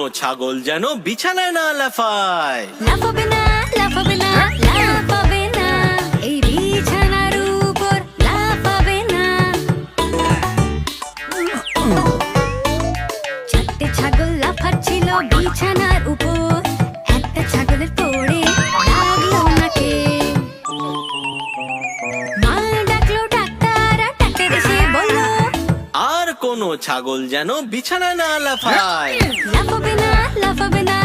কোনো ছাগল যেন বিছানায় না লাফায়। লাফাবে না, লাফাবে না, লাফাবে না, এই বিছানার উপর লাফাবে না। চারটে ছাগল লাফাচ্ছিল বিছানার উপর, একটা ছাগলের পড়ে লাগলো নাকে। মা ডাকলো ডাক্তার, আর ডাক্তার এসে বললো আর কোনো ছাগল যেন বিছানায় না লাফায়। লাফাবে না, লাফাবে না,